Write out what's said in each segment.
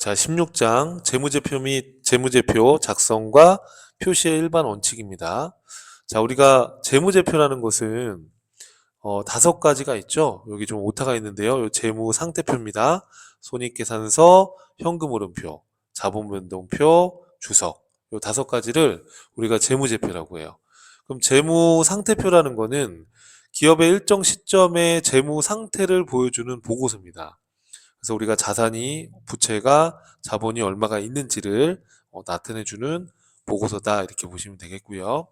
자, 16장 재무제표 및 재무제표 작성과 표시의 일반 원칙입니다. 자, 우리가 재무제표라는 것은 5가지가 있죠. 여기 좀 오타가 있는데요. 요 재무 상태표입니다. 손익계산서, 현금흐름표, 자본변동표, 주석. 요 5가지를 우리가 재무제표라고 해요. 그럼 재무 상태표라는 거는 기업의 일정 시점의 재무 상태를 보여주는 보고서입니다. 그래서 우리가 자산이, 부채가, 자본이 얼마가 있는지를 나타내주는 보고서다 이렇게 보시면 되겠고요.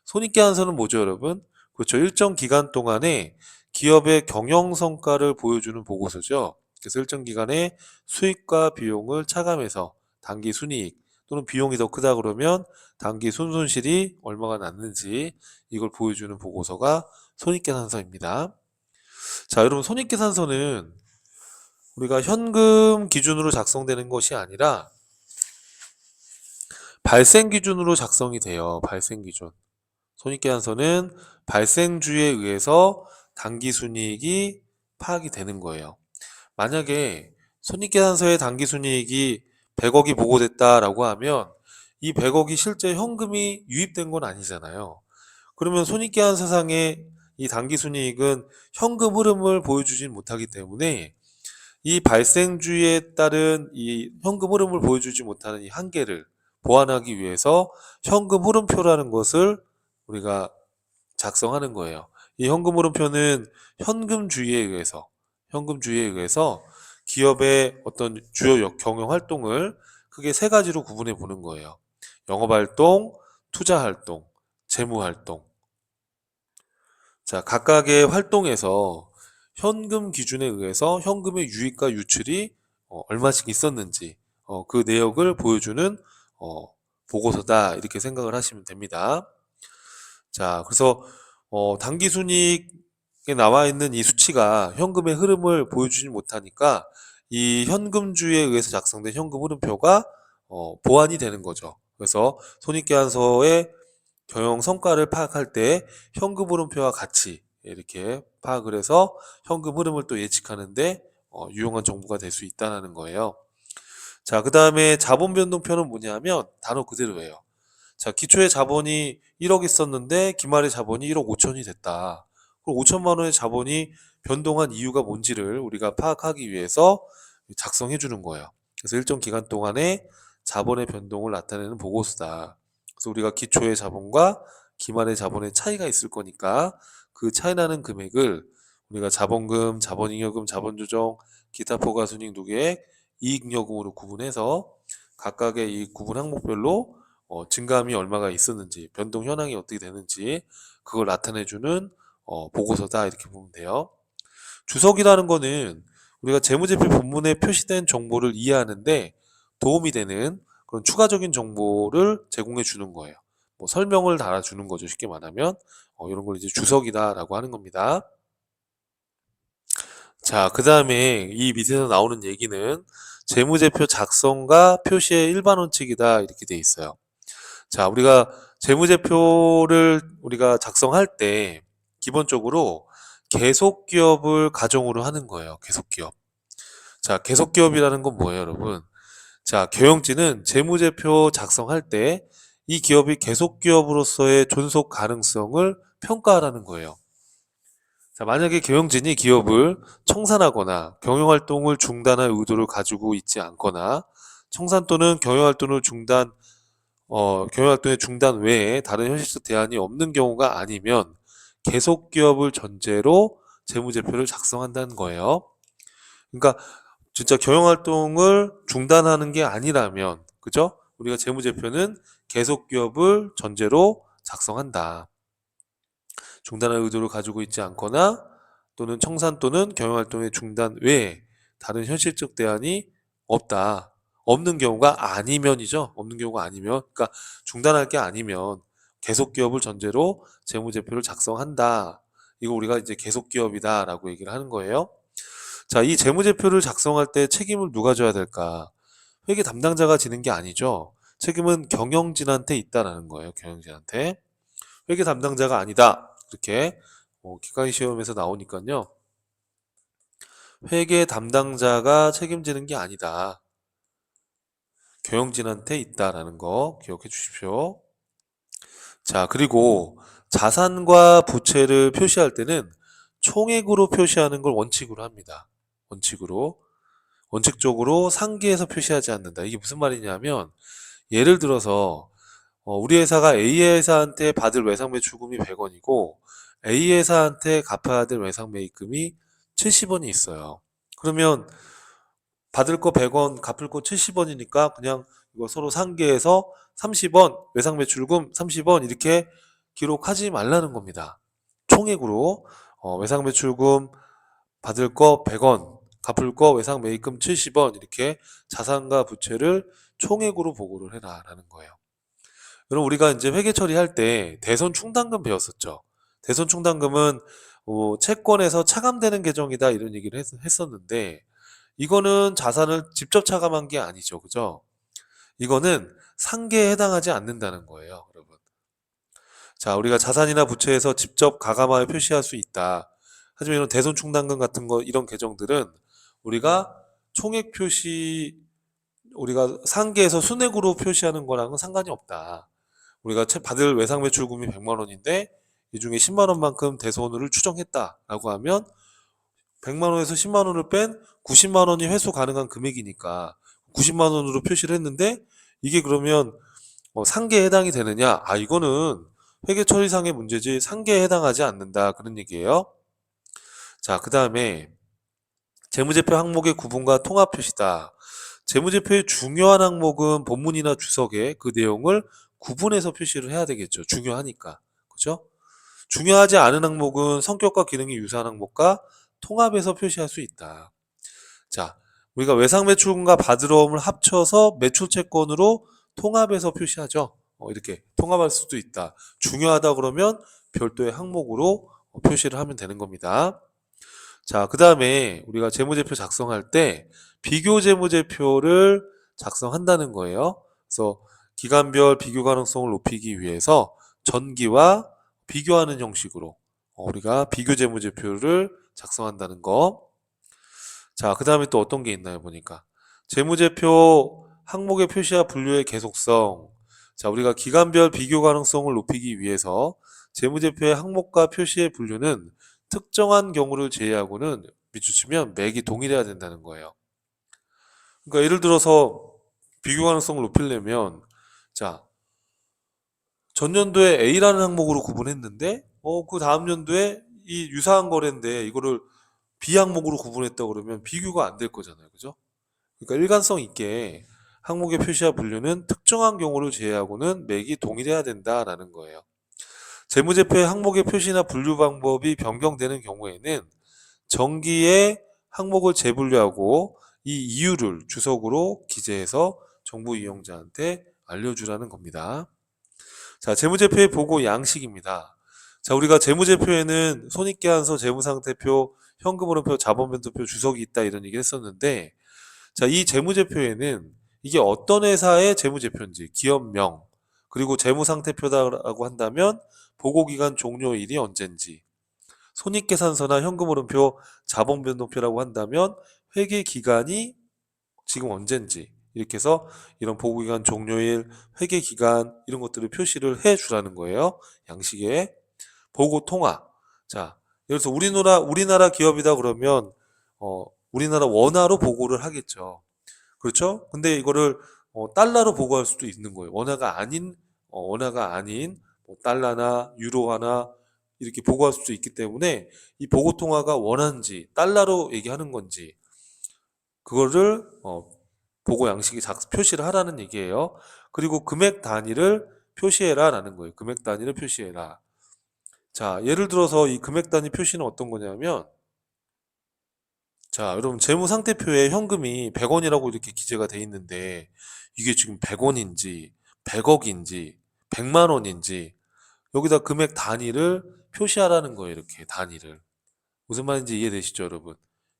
손익계산서는 뭐죠, 여러분? 그렇죠. 일정 기간 동안에 기업의 경영 성과를 보여주는 보고서죠. 그래서 일정 기간에 수익과 비용을 차감해서 단기 순이익 또는 비용이 더 크다 그러면 단기 순손실이 얼마가 났는지 이걸 보여주는 보고서가 손익계산서입니다. 자, 여러분 손익계산서는 우리가 현금 기준으로 작성되는 것이 아니라 발생 기준으로 작성이 돼요. 발생 기준. 손익계산서는 발생주에 의해서 당기순이익이 파악이 되는 거예요. 만약에 손익계산서의 당기순이익이 100억이 보고됐다라고 하면 이 100억이 실제 현금이 유입된 건 아니잖아요. 그러면 손익계산서상의 이 당기순이익은 현금 흐름을 보여주진 못하기 때문에 이 발생주의에 따른 이 현금 흐름을 보여주지 못하는 이 한계를 보완하기 위해서 현금 흐름표라는 것을 우리가 작성하는 거예요. 이 현금 흐름표는 현금주의에 의해서 기업의 어떤 주요 경영 활동을 크게 3가지로 구분해 보는 거예요. 영업활동, 투자활동, 재무활동. 자, 각각의 활동에서 현금 기준에 의해서 현금의 유입과 유출이 얼마씩 있었는지 그 내역을 보여주는 어, 보고서다 이렇게 생각을 하시면 됩니다. 자, 그래서 당기순이익에 나와 있는 이 수치가 현금의 흐름을 보여주지 못하니까 이 현금주에 의해서 작성된 현금 흐름표가 보완이 되는 거죠. 그래서 손익계산서의 경영 성과를 파악할 때 현금 흐름표와 같이 이렇게 파악을 해서 현금 흐름을 또 예측하는데 유용한 정보가 될 수 있다는 거예요. 자, 그 다음에 자본 변동표는 뭐냐면 단어 그대로예요. 자, 기초에 자본이 1억 있었는데 기말에 자본이 1억 5천이 됐다. 그럼 5천만 원의 자본이 변동한 이유가 뭔지를 우리가 파악하기 위해서 작성해 주는 거예요. 그래서 일정 기간 동안에 자본의 변동을 나타내는 보고서다. 그래서 우리가 기초의 자본과 기말의 자본의 차이가 있을 거니까 그 차이 나는 금액을 우리가 자본금, 자본잉여금, 자본조정, 기타 포괄순이익 누계액, 이익잉여금으로 구분해서 각각의 이 구분 항목별로 증감이 얼마가 있었는지, 변동 현황이 어떻게 되는지 그걸 나타내주는 보고서다 이렇게 보면 돼요. 주석이라는 거는 우리가 재무제표 본문에 표시된 정보를 이해하는데 도움이 되는 그런 추가적인 정보를 제공해 주는 거예요. 뭐 설명을 달아주는 거죠. 쉽게 말하면 이런 걸 이제 주석이다라고 하는 겁니다. 자, 그 다음에 이 밑에서 나오는 얘기는 재무제표 작성과 표시의 일반 원칙이다 이렇게 돼 있어요. 자, 우리가 재무제표를 우리가 작성할 때 기본적으로 계속기업을 가정으로 하는 거예요. 계속기업. 자, 계속기업이라는 건 뭐예요, 여러분? 자, 경영진은 재무제표 작성할 때 이 기업이 계속기업으로서의 존속 가능성을 평가하라는 거예요. 자, 만약에 경영진이 기업을 청산하거나 경영활동을 중단할 의도를 가지고 있지 않거나 청산 또는 경영활동의 중단 외에 다른 현실적 대안이 없는 경우가 아니면 계속기업을 전제로 재무제표를 작성한다는 거예요. 그러니까 진짜 경영활동을 중단하는 게 아니라면, 그죠? 우리가 재무제표는 계속기업을 전제로 작성한다. 중단할 의도를 가지고 있지 않거나 또는 청산 또는 경영활동의 중단 외에 다른 현실적 대안이 없다. 없는 경우가 아니면이죠. 없는 경우가 아니면, 그러니까 중단할 게 아니면 계속 기업을 전제로 재무제표를 작성한다. 이거 우리가 이제 계속 기업이다라고 얘기를 하는 거예요. 자, 이 재무제표를 작성할 때 책임을 누가 져야 될까? 회계 담당자가 지는 게 아니죠. 책임은 경영진한테 있다라는 거예요. 경영진한테. 회계 담당자가 아니다. 이렇게 기관 시험에서 나오니까요. 회계 담당자가 책임지는 게 아니다. 경영진한테 있다라는 거 기억해 주십시오. 자, 그리고 자산과 부채를 표시할 때는 총액으로 표시하는 걸 원칙으로 합니다. 원칙으로. 원칙적으로 상기해서 표시하지 않는다. 이게 무슨 말이냐면 예를 들어서 우리 회사가 A 회사한테 받을 외상 매출금이 100원이고 A 회사한테 갚아야 될 외상 매입금이 70원이 있어요. 그러면 받을 거 100원, 갚을 거 70원이니까 그냥 이거 서로 상계해서 30원, 외상 매출금 30원 이렇게 기록하지 말라는 겁니다. 총액으로 외상 매출금 받을 거 100원, 갚을 거 외상 매입금 70원 이렇게 자산과 부채를 총액으로 보고를 해라라는 거예요. 그럼 우리가 이제 회계 처리할 때 대손 충당금 배웠었죠. 대손 충당금은 채권에서 차감되는 계정이다 이런 얘기를 했었는데 이거는 자산을 직접 차감한 게 아니죠. 그죠? 이거는 상계에 해당하지 않는다는 거예요, 여러분. 자, 우리가 자산이나 부채에서 직접 가감하여 표시할 수 있다. 하지만 이런 대손 충당금 같은 거 이런 계정들은 우리가 총액 표시 우리가 상계에서 순액으로 표시하는 거랑은 상관이 없다. 우리가 받을 외상 매출금이 100만 원인데 이 중에 10만 원만큼 대손을 추정했다라고 하면 100만 원에서 10만 원을 뺀 90만 원이 회수 가능한 금액이니까 90만 원으로 표시를 했는데 이게 그러면 상계에 해당이 되느냐? 아, 이거는 회계 처리상의 문제지 상계에 해당하지 않는다. 그런 얘기예요. 자, 그 다음에 재무제표 항목의 구분과 통합 표시다. 재무제표의 중요한 항목은 본문이나 주석에 그 내용을 구분해서 표시를 해야 되겠죠. 중요하니까. 그죠? 중요하지 않은 항목은 성격과 기능이 유사한 항목과 통합해서 표시할 수 있다. 자, 우리가 외상매출금과 바드러움을 합쳐서 매출채권으로 통합해서 표시하죠. 이렇게 통합할 수도 있다. 중요하다 그러면 별도의 항목으로 표시를 하면 되는 겁니다. 자, 그 다음에 우리가 재무제표 작성할 때 비교 재무제표를 작성한다는 거예요. 그래서 기간별 비교 가능성을 높이기 위해서 전기와 비교하는 형식으로 우리가 비교 재무제표를 작성한다는 거. 자, 그 다음에 또 어떤 게 있나요? 보니까 재무제표 항목의 표시와 분류의 계속성. 자, 우리가 기간별 비교 가능성을 높이기 위해서 재무제표의 항목과 표시의 분류는 특정한 경우를 제외하고는 밑줄치면 맥이 동일해야 된다는 거예요. 그러니까 예를 들어서 비교 가능성을 높이려면 자, 전년도에 A라는 항목으로 구분했는데 그 다음 연도에 이 유사한 거래인데 이거를 B 항목으로 구분했다고 그러면 비교가 안 될 거잖아요. 그죠? 그러니까 일관성 있게 항목의 표시와 분류는 특정한 경우를 제외하고는 맥이 동일해야 된다라는 거예요. 재무제표의 항목의 표시나 분류 방법이 변경되는 경우에는 정기에 항목을 재분류하고 이 이유를 주석으로 기재해서 정부 이용자한테 알려주라는 겁니다. 자, 재무제표의 보고 양식입니다. 자, 우리가 재무제표에는 손익계산서, 재무상태표, 현금흐름표, 자본변동표, 주석이 있다 이런 얘기를 했었는데 자, 이 재무제표에는 이게 어떤 회사의 재무제표인지 기업명 그리고 재무상태표다라고 한다면 보고기간 종료일이 언젠지 손익계산서나 현금흐름표, 자본변동표라고 한다면 회계기간이 지금 언젠지 이렇게 해서 이런 보고기간 종료일, 회계기간 이런 것들을 표시를 해주라는 거예요. 양식에 보고통화. 자, 예를 들어서 우리나라 기업이다 그러면 우리나라 원화로 보고를 하겠죠. 그렇죠? 근데 이거를 달러로 보고할 수도 있는 거예요. 원화가 아닌 뭐 달러나 유로화나 이렇게 보고할 수도 있기 때문에 이 보고 통화가 원화인지 달러로 얘기하는 건지 그거를 보고 양식에 표시를 하라는 얘기예요. 그리고 금액 단위를 표시해라라는 거예요. 금액 단위를 표시해라. 자, 예를 들어서 이 금액 단위 표시는 어떤 거냐면 자, 여러분 재무상태표에 현금이 100원이라고 이렇게 기재가 돼 있는데 이게 지금 100원인지 100억인지 100만 원인지 여기다 금액 단위를 표시하라는 거예요. 이렇게 단위를. 무슨 말인지 이해되시죠, 여러분?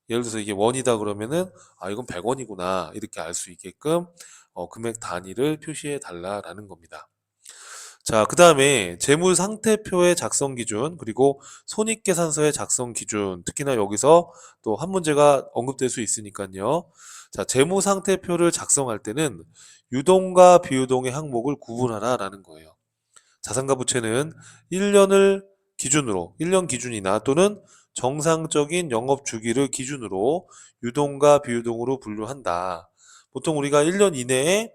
예를 들어서 이게 원이다 그러면은 아, 이건 100원이구나. 이렇게 알 수 있게끔 금액 단위를 표시해 달라라는 겁니다. 자, 그 다음에 재무상태표의 작성 기준, 그리고 손익계산서의 작성 기준, 특히나 여기서 또 한 문제가 언급될 수 있으니까요. 자, 재무상태표를 작성할 때는 유동과 비유동의 항목을 구분하라라는 거예요. 자산가 부채는 1년을 기준으로, 1년 기준이나 또는 정상적인 영업 주기를 기준으로 유동과 비유동으로 분류한다. 보통 우리가 1년 이내에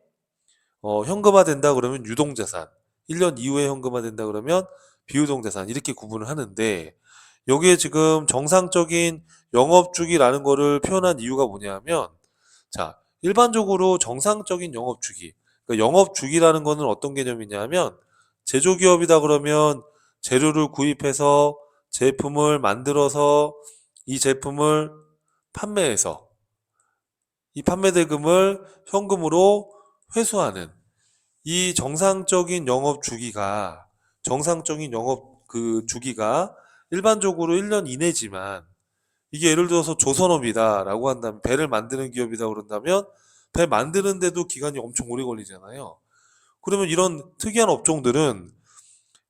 현금화된다 그러면 유동자산, 1년 이후에 현금화된다 그러면 비유동자산 이렇게 구분을 하는데 여기에 지금 정상적인 영업주기라는 거를 표현한 이유가 뭐냐면 자, 일반적으로 정상적인 영업주기, 그러니까 영업주기라는 거는 어떤 개념이냐면 제조기업이다 그러면 재료를 구입해서 제품을 만들어서 이 제품을 판매해서 이 판매 대금을 현금으로 회수하는 이 정상적인 영업 주기가 정상적인 영업 그 주기가 일반적으로 1년 이내지만 이게 예를 들어서 조선업이다라고 한다면 배를 만드는 기업이다 그런다면 배 만드는데도 기간이 엄청 오래 걸리잖아요. 그러면 이런 특이한 업종들은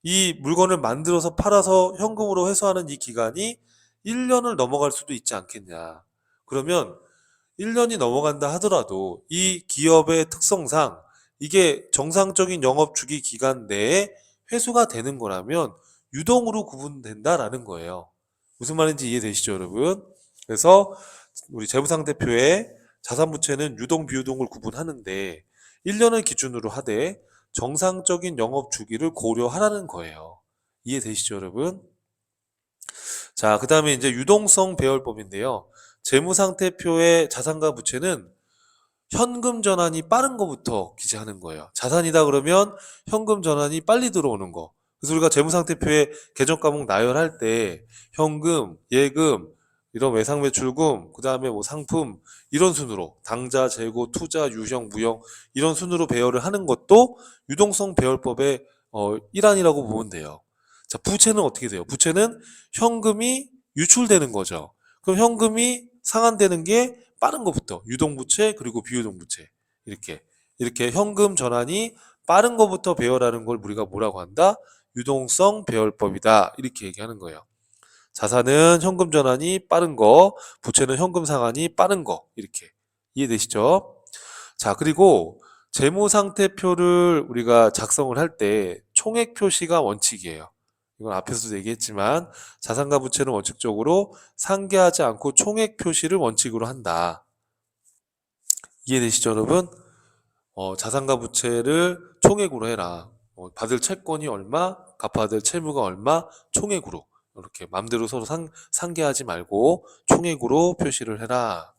이 물건을 만들어서 팔아서 현금으로 회수하는 이 기간이 1년을 넘어갈 수도 있지 않겠냐. 그러면 1년이 넘어간다 하더라도 이 기업의 특성상 이게 정상적인 영업 주기 기간 내에 회수가 되는 거라면 유동으로 구분된다라는 거예요. 무슨 말인지 이해되시죠, 여러분? 그래서 우리 재무상태표에 자산부채는 유동, 비유동을 구분하는데 1년을 기준으로 하되 정상적인 영업 주기를 고려하라는 거예요. 이해되시죠, 여러분? 자, 그 다음에 이제 유동성 배열법인데요. 재무상태표의 자산과 부채는 현금 전환이 빠른 거부터 기재하는 거예요. 자산이다 그러면 현금 전환이 빨리 들어오는 거. 그래서 우리가 재무상태표에 계정 과목 나열할 때 현금, 예금, 이런 외상매출금, 그 다음에 뭐 상품 이런 순으로 당좌, 재고, 투자, 유형, 무형 이런 순으로 배열을 하는 것도 유동성 배열법의 일환이라고 보면 돼요. 자, 부채는 어떻게 돼요? 부채는 현금이 유출되는 거죠. 그럼 현금이 상환되는 게 빠른 것부터 유동부채 그리고 비유동부채 이렇게 현금 전환이 빠른 것부터 배열하는 걸 우리가 뭐라고 한다? 유동성 배열법이다 이렇게 얘기하는 거예요. 자산은 현금 전환이 빠른 거, 부채는 현금 상환이 빠른 거 이렇게 이해되시죠? 자, 그리고 재무상태표를 우리가 작성을 할 때 총액 표시가 원칙이에요. 이건 앞에서도 얘기했지만 자산과 부채는 원칙적으로 상계하지 않고 총액 표시를 원칙으로 한다. 이해되시죠, 여러분? 자산과 부채를 총액으로 해라. 받을 채권이 얼마, 갚아야 될 채무가 얼마, 총액으로. 이렇게 맘대로 서로 상계하지 말고 총액으로 표시를 해라.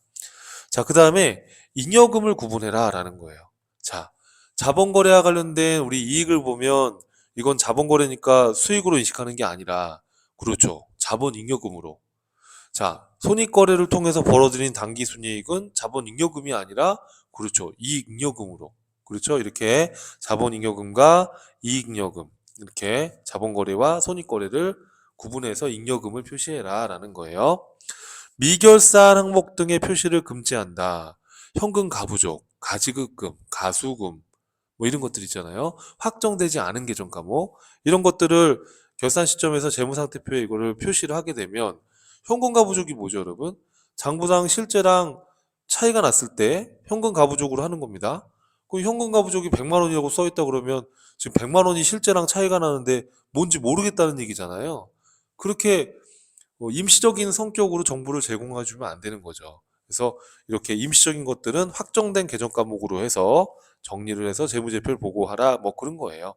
자, 그 다음에 잉여금을 구분해라 라는 거예요. 자, 자본거래와 관련된 우리 이익을 보면 이건 자본거래니까 수익으로 인식하는 게 아니라 그렇죠. 자본잉여금으로. 자, 손익거래를 통해서 벌어들인 당기순이익은 자본잉여금이 아니라 그렇죠. 이익잉여금으로. 그렇죠. 이렇게 자본잉여금과 이익잉여금 이렇게 자본거래와 손익거래를 구분해서 잉여금을 표시해라 라는 거예요. 미결산 항목 등의 표시를 금지한다. 현금 가부족, 가지급금, 가수금 뭐 이런 것들 있잖아요. 확정되지 않은 계정 과목 이런 것들을 결산 시점에서 재무상태표에 이거를 표시를 하게 되면 현금 가부족이 뭐죠, 여러분? 장부상 실제랑 차이가 났을 때 현금 가부족으로 하는 겁니다. 그 현금 가부족이 100만 원이라고 써 있다 그러면 지금 100만 원이 실제랑 차이가 나는데 뭔지 모르겠다는 얘기잖아요. 그렇게 임시적인 성격으로 정보를 제공해 주면 안 되는 거죠. 그래서 이렇게 임시적인 것들은 확정된 계정 과목으로 해서 정리를 해서 재무제표를 보고하라 뭐 그런 거예요.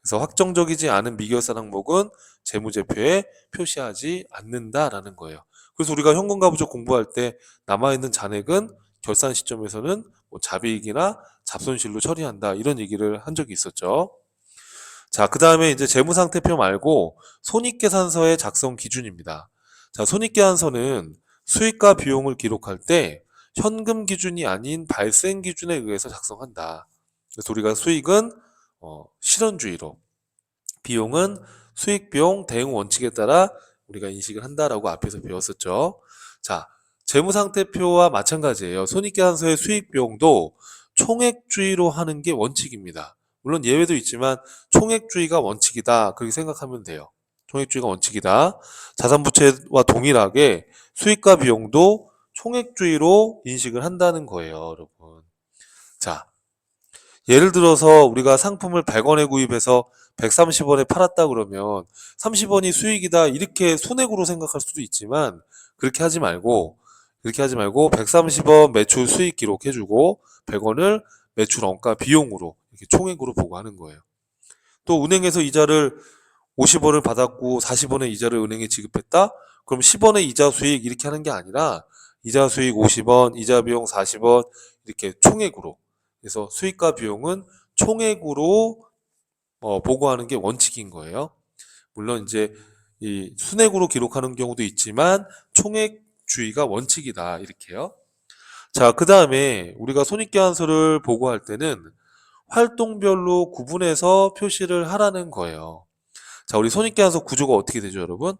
그래서 확정적이지 않은 미결산 항목은 재무제표에 표시하지 않는다라는 거예요. 그래서 우리가 현금가부족 공부할 때 남아있는 잔액은 결산 시점에서는 뭐 자비익이나 잡손실로 처리한다 이런 얘기를 한 적이 있었죠. 자, 그 다음에 이제 재무상태표 말고 손익계산서의 작성 기준입니다. 자, 손익계산서는 수익과 비용을 기록할 때 현금 기준이 아닌 발생 기준에 의해서 작성한다. 그래서 우리가 수익은 실현주의로, 비용은 수익, 비용, 대응 원칙에 따라 우리가 인식을 한다라고 앞에서 배웠었죠. 자, 재무상태표와 마찬가지예요. 손익계산서의 수익, 비용도 총액주의로 하는 게 원칙입니다. 물론 예외도 있지만 총액주의가 원칙이다. 그렇게 생각하면 돼요. 총액주의가 원칙이다. 자산부채와 동일하게 수익과 비용도 총액주의로 인식을 한다는 거예요, 여러분. 자, 예를 들어서 우리가 상품을 100원에 구입해서 130원에 팔았다 그러면 30원이 수익이다 이렇게 손해구로 생각할 수도 있지만 그렇게 하지 말고 130원 매출 수익 기록해주고 100원을 매출 원가 비용으로 이렇게 총액으로 보고 하는 거예요. 또 은행에서 이자를 50원을 받았고 40원의 이자를 은행에 지급했다? 그럼 10원의 이자 수익 이렇게 하는 게 아니라 이자 수익 50원, 이자 비용 40원 이렇게 총액으로. 그래서 수익과 비용은 총액으로 보고하는 게 원칙인 거예요. 물론 이제 이 순액으로 기록하는 경우도 있지만 총액주의가 원칙이다 이렇게요. 자, 그 다음에 우리가 손익계산서를 보고할 때는 활동별로 구분해서 표시를 하라는 거예요. 자, 우리 손익계산서 구조가 어떻게 되죠, 여러분?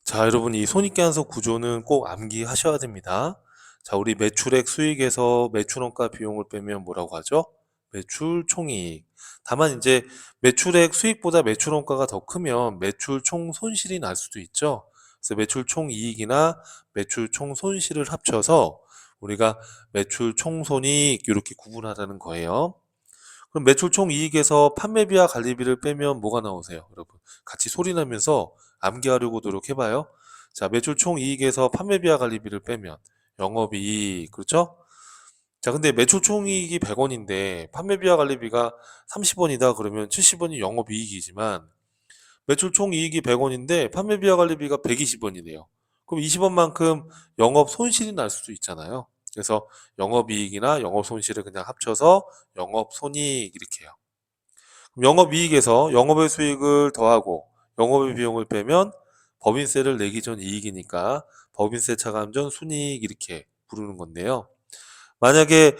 자, 여러분 이 손익계산서 구조는 꼭 암기하셔야 됩니다. 자, 우리 매출액 수익에서 매출원가 비용을 빼면 뭐라고 하죠? 매출 총이익. 다만 이제 매출액 수익보다 매출원가가 더 크면 매출 총 손실이 날 수도 있죠. 그래서 매출 총 이익이나 매출 총 손실을 합쳐서 우리가 매출 총 손익 이렇게 구분하라는 거예요. 그럼 매출 총 이익에서 판매비와 관리비를 빼면 뭐가 나오세요, 여러분? 같이 소리 나면서 암기하려고 노력해봐요. 자, 매출 총 이익에서 판매비와 관리비를 빼면 영업이익, 그렇죠? 자, 근데 매출 총 이익이 100원인데 판매비와 관리비가 30원이다 그러면 70원이 영업이익이지만 매출 총 이익이 100원인데 판매비와 관리비가 120원이네요. 그럼 20원만큼 영업 손실이 날 수도 있잖아요. 그래서 영업이익이나 영업손실을 그냥 합쳐서 영업손익 이렇게 해요. 그럼 영업이익에서 영업의 수익을 더하고 영업의 비용을 빼면 법인세를 내기 전 이익이니까 법인세 차감 전 순이익 이렇게 부르는 건데요. 만약에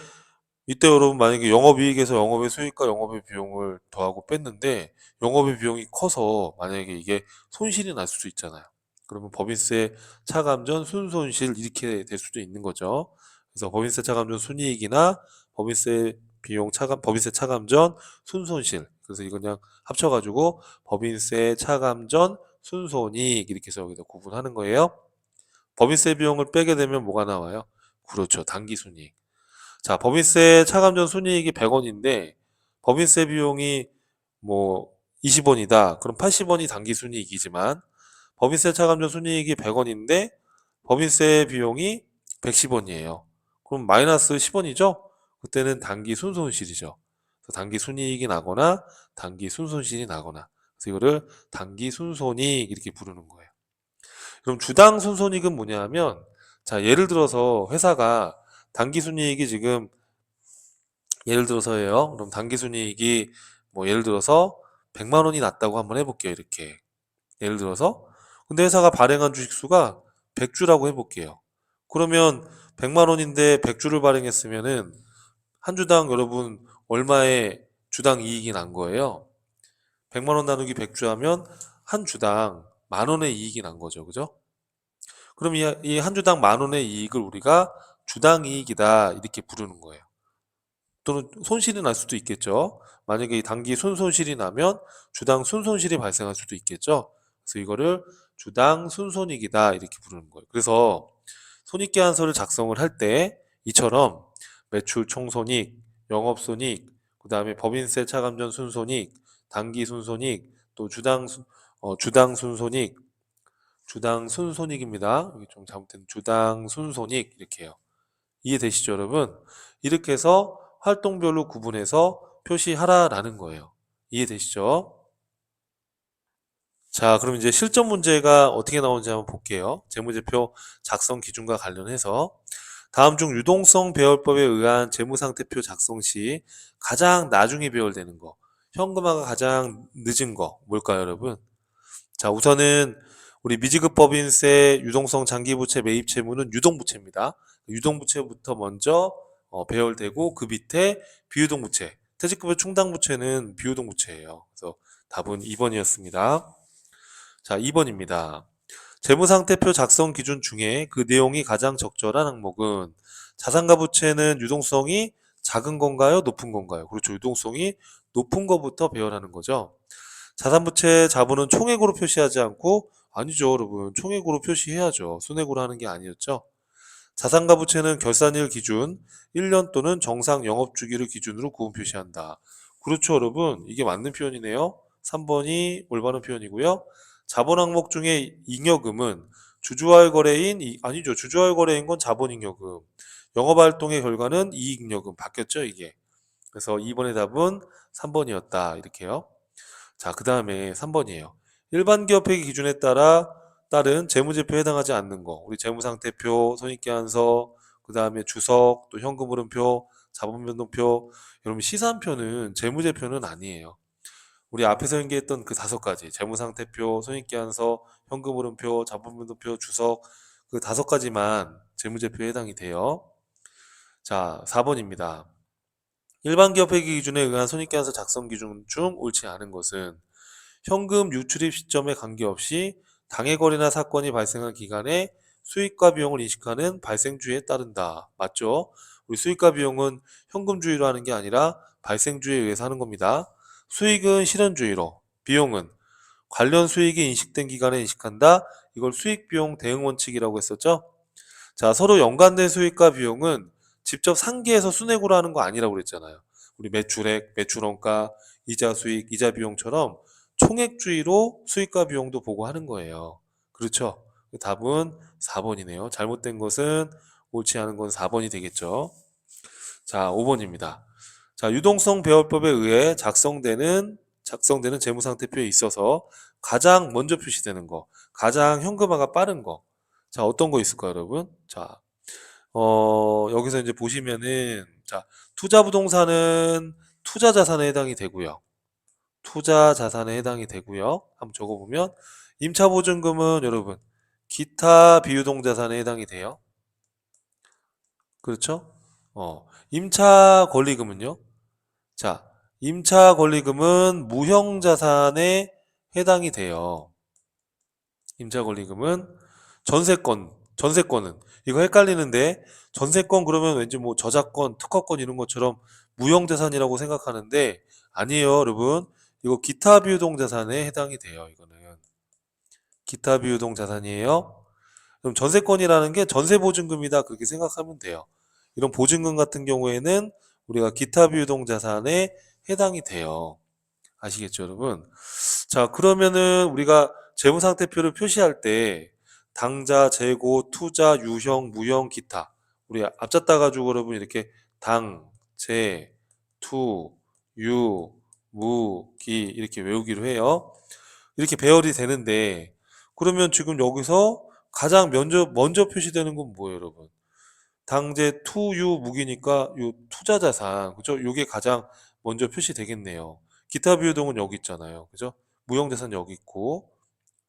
이때 여러분 만약에 영업이익에서 영업의 수익과 영업의 비용을 더하고 뺐는데 영업의 비용이 커서 만약에 이게 손실이 날 수도 있잖아요. 그러면 법인세 차감 전 순손실 이렇게 될 수도 있는 거죠. 그래서 법인세 차감 전 순이익이나 법인세 차감 전 순손실. 그래서 이거 그냥 합쳐가지고 법인세 차감 전 순손익 이렇게 해서 여기다 구분하는 거예요. 법인세 비용을 빼게 되면 뭐가 나와요? 그렇죠. 당기순이익. 자, 법인세 차감 전 순이익이 100원인데 법인세 비용이 뭐 20원이다. 그럼 80원이 당기 순이익이지만 법인세 차감 전 순이익이 100원인데 법인세 비용이 110원이에요. 그럼 마이너스 10원이죠? 그때는 당기 순손실이죠. 당기 순이익이 나거나 당기 순손실이 나거나 그래서 이거를 당기 순손익 이렇게 부르는 거예요. 그럼 주당 순손익은 뭐냐면 자, 예를 들어서 회사가 당기 순이익이 지금 예를 들어서예요. 그럼 당기 순이익이 뭐 예를 들어서 100만 원이 났다고 한번 해볼게요. 이렇게 예를 들어서 근데 회사가 발행한 주식수가 100주라고 해볼게요. 그러면 100만 원인데 100주를 발행했으면은 한 주당 여러분 얼마의 주당 이익이 난 거예요? 100만 원 나누기 100주 하면 한 주당 만 원의 이익이 난 거죠. 그죠? 그럼 이 한 주당 만 원의 이익을 우리가 주당 이익이다 이렇게 부르는 거예요. 또는 손실이 날 수도 있겠죠. 만약에 이 단기 순손실이 나면 주당 순손실이 발생할 수도 있겠죠. 그래서 이거를 주당 순손익이다 이렇게 부르는 거예요. 그래서 손익계산서를 작성을 할 때 이처럼 매출 총손익, 영업손익, 그 다음에 법인세 차감 전 순손익, 단기 순손익, 또 주당 순손익, 주당 순손익입니다. 여기 좀 잘못된 주당 순손익 이렇게 해요. 이해되시죠, 여러분? 이렇게 해서 활동별로 구분해서 표시하라라는 거예요. 이해되시죠? 자, 그럼 이제 실전 문제가 어떻게 나오는지 한번 볼게요. 재무제표 작성 기준과 관련해서 다음 중 유동성 배열법에 의한 재무상태표 작성 시 가장 나중에 배열되는 거, 현금화가 가장 늦은 거 뭘까요, 여러분? 자, 우선은 우리 미지급법인세 유동성 장기부채 매입채무는 유동부채입니다. 유동부채부터 먼저 배열되고 그 밑에 비유동부채, 퇴직급여 충당부채는 비유동부채예요. 그래서 답은 2번이었습니다. 자, 2번입니다. 재무상태표 작성 기준 중에 그 내용이 가장 적절한 항목은 자산가 부채는 유동성이 작은 건가요? 높은 건가요? 그렇죠. 유동성이 높은 것부터 배열하는 거죠. 자산부채 자본은 총액으로 표시하지 않고 아니죠, 여러분. 총액으로 표시해야죠. 순액으로 하는 게 아니었죠. 자산가 부채는 결산일 기준 1년 또는 정상 영업주기를 기준으로 구분 표시한다. 그렇죠, 여러분. 이게 맞는 표현이네요. 3번이 올바른 표현이고요. 자본 항목 중에 잉여금은 주주와의 거래인 아니죠. 주주와의 거래인 건 자본잉여금. 영업활동의 결과는 이익잉여금. 바뀌었죠, 이게. 그래서 2번의 답은 3번이었다. 이렇게요. 자, 그 다음에 3번이에요. 일반 기업 회계 기준에 따른 재무제표에 해당하지 않는 거. 우리 재무상태표, 손익계산서, 그 다음에 주석, 또 현금흐름표, 자본변동표. 여러분 시산표는 재무제표는 아니에요. 우리 앞에서 연기했던 그 5가지 재무상태표, 손익계산서, 현금흐름표, 자본변동표, 주석 그 5가지만 재무제표에 해당이 돼요. 자, 4번입니다. 일반 기업 회계 기준에 의한 손익계산서 작성 기준 중 옳지 않은 것은 현금 유출입 시점에 관계없이 당해거래나 사건이 발생한 기간에 수익과 비용을 인식하는 발생주의에 따른다. 맞죠? 우리 수익과 비용은 현금주의로 하는 게 아니라 발생주의에 의해서 하는 겁니다. 수익은 실현주의로, 비용은 관련 수익이 인식된 기간에 인식한다. 이걸 수익비용 대응 원칙이라고 했었죠? 자, 서로 연관된 수익과 비용은 직접 상계해서 순액으로 하는 거 아니라고 그랬잖아요. 우리 매출액, 매출원가, 이자 수익, 이자 비용처럼 총액주의로 수익과 비용도 보고 하는 거예요. 그렇죠? 답은 4번이네요. 잘못된 것은 옳지 않은 건 4번이 되겠죠. 자, 5번입니다. 자, 유동성 배열법에 의해 작성되는 재무상태표에 있어서 가장 먼저 표시되는 거, 가장 현금화가 빠른 거. 자, 어떤 거 있을까요, 여러분? 자, 여기서 이제 보시면은, 자, 투자 부동산은 투자 자산에 해당이 되고요. 투자 자산에 해당이 되고요. 한번 적어보면, 임차 보증금은 여러분, 기타 비유동 자산에 해당이 돼요. 그렇죠? 임차 권리금은요? 자, 임차 권리금은 무형 자산에 해당이 돼요. 임차 권리금은 전세권은 이거 헷갈리는데 전세권 그러면 왠지 뭐 저작권, 특허권 이런 것처럼 무형자산이라고 생각하는데 아니에요, 여러분. 이거 기타 비유동 자산에 해당이 돼요. 이거는 기타 비유동 자산이에요. 그럼 전세권이라는 게 전세보증금이다 그렇게 생각하면 돼요. 이런 보증금 같은 경우에는 우리가 기타 비유동 자산에 해당이 돼요. 아시겠죠, 여러분? 자, 그러면은 우리가 재무상태표를 표시할 때 당자, 재고, 투자, 유형, 무형, 기타 우리 앞자 따가지고 여러분 이렇게 당, 재, 투, 유, 무, 기 이렇게 외우기로 해요. 이렇게 배열이 되는데 그러면 지금 여기서 가장 먼저 표시되는 건 뭐예요, 여러분? 당제 투유 무기니까 요 투자 자산 그죠? 요게 가장 먼저 표시되겠네요. 기타 비유동은 여기 있잖아요. 그죠? 무형 자산 여기 있고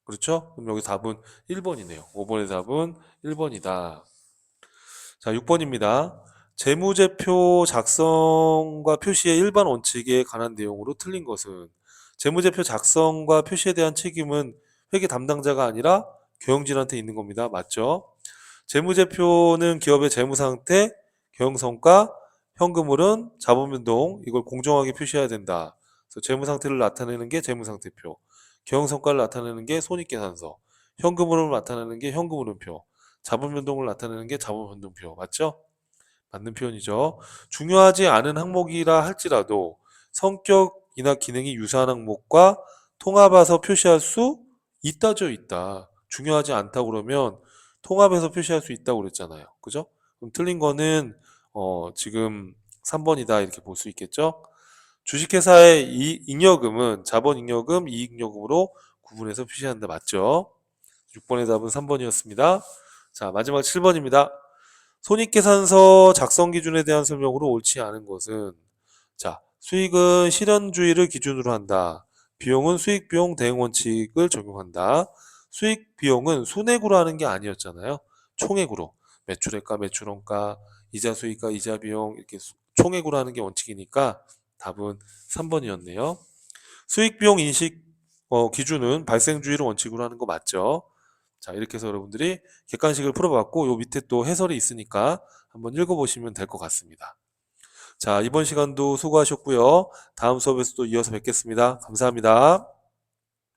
그렇죠? 그럼 여기 답은 1번이네요. 5번의 답은 1번이다. 자, 6번입니다. 재무제표 작성과 표시의 일반 원칙에 관한 내용으로 틀린 것은 재무제표 작성과 표시에 대한 책임은 회계 담당자가 아니라 경영진한테 있는 겁니다. 맞죠? 재무제표는 기업의 재무상태, 경영성과, 현금흐름, 자본변동 이걸 공정하게 표시해야 된다. 그래서 재무상태를 나타내는 게 재무상태표, 경영성과를 나타내는 게 손익계산서, 현금흐름을 나타내는 게 현금흐름표, 자본변동을 나타내는 게 자본변동표. 맞죠? 맞는 표현이죠. 중요하지 않은 항목이라 할지라도 성격이나 기능이 유사한 항목과 통합해서 표시할 수 있다죠, 있다. 중요하지 않다 그러면 통합해서 표시할 수 있다고 그랬잖아요. 그죠? 그럼 틀린 거는 지금 3번이다 이렇게 볼 수 있겠죠? 주식회사의 잉여금은 자본잉여금, 이익잉여금으로 구분해서 표시한다. 맞죠? 6번의 답은 3번이었습니다. 자, 마지막 7번입니다. 손익계산서 작성 기준에 대한 설명으로 옳지 않은 것은 자, 수익은 실현주의를 기준으로 한다. 비용은 수익비용 대응 원칙을 적용한다. 수익 비용은 순액으로 하는 게 아니었잖아요. 총액으로 매출액과 매출원가, 이자 수익과 이자 비용 이렇게 총액으로 하는 게 원칙이니까 답은 3번이었네요. 수익 비용 인식 기준은 발생주의를 원칙으로 하는 거 맞죠? 자, 이렇게 해서 여러분들이 객관식을 풀어봤고 요 밑에 또 해설이 있으니까 한번 읽어보시면 될 것 같습니다. 자, 이번 시간도 수고하셨고요. 다음 수업에서 또 이어서 뵙겠습니다. 감사합니다.